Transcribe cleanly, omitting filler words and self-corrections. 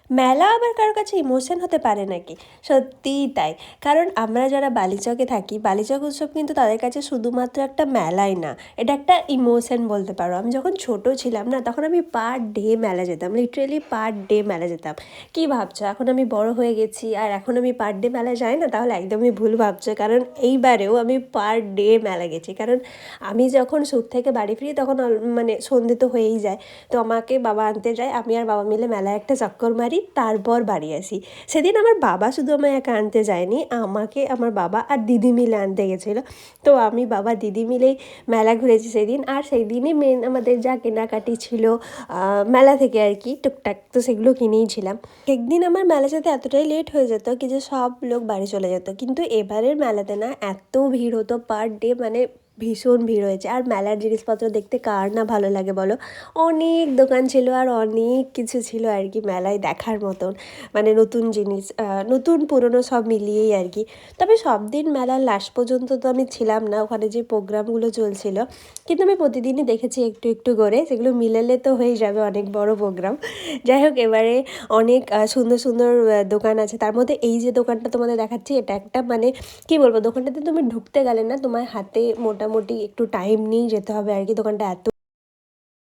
মেলা আবার কারোর কাছে ইমোশন হতে পারে নাকি? সত্যিই তাই। কারণ আমরা যারা বালিচকে থাকি, বালিচক উৎসব কিন্তু তাদের কাছে শুধুমাত্র একটা মেলাই না, এটা একটা ইমোশন বলতে পারো। আমি যখন ছোট ছিলাম না, তখন আমি পার ডে মেলা যেতাম, লিটারেলি পার ডে মেলা যেতাম। কী ভাবছো এখন আমি বড় হয়ে গেছি আর এখন আমি পার ডে মেলা যাই না? তাহলে একদমই ভুল ভাবছো, কারণ এইবারেও আমি পার ডে মেলা গেছি। কারণ আমি যখন স্যুট থেকে বাড়ি ফিরি তখন মানে সন্ধে তো হয়েই যায়। তো আমাকে বাবা আনতে যায়, আমি আর বাবা মিলে মেলায় একটা চক্কর মারি, তারপর বাড়ি আসি। সেদিন আমার বাবা শুধু আমায় একা আনতে যায়নি, আমাকে আমার বাবা আর দিদি মিলে আনতে গেছিলো। তো আমি বাবা দিদি মিলেই মেলা ঘুরেছি সেদিন। আর সেই দিনই মেন আমাদের যা কেনাকাটি ছিল মেলা থেকে আর কি টুকটাক, তো সেগুলো কিনেইছিলাম। একদিন আমার মেলা যেতে এতটাই লেট হয়ে যেত কি যে সব লোক বাড়ি চলে যেত, কিন্তু এবারের মেলাতে না এত ভিড় হতো পার ডে, মানে ভীষণ ভিড় হয়েছে। আর মেলার জিনিসপত্র দেখতে কার না ভালো লাগে বলো? অনেক দোকান ছিল আর অনেক কিছু ছিল আর কি মেলায় দেখার মতন, মানে নতুন জিনিস, নতুন পুরনো সব মিলিয়েই আর কি। তবে সব দিন মেলার লাস্ট পর্যন্ত তো আমি ছিলাম না, ওখানে যে প্রোগ্রামগুলো চলছিল, কিন্তু আমি প্রতিদিনই দেখেছি একটু একটু করে, সেগুলো মিলালে তো হয়ে যাবে অনেক বড় প্রোগ্রাম। যাই হোক, এবারে অনেক সুন্দর সুন্দর দোকান আছে। তার মধ্যে এই যে দোকানটা তোমাদের দেখাচ্ছি, এটা একটা মানে কী বলবো, দোকানটাতে তুমি ঢুকতে গেলে না তোমার হাতে মোটামুটি একটু টাইম নিয়েই যেতে হবে আর কি, দোকানটা এত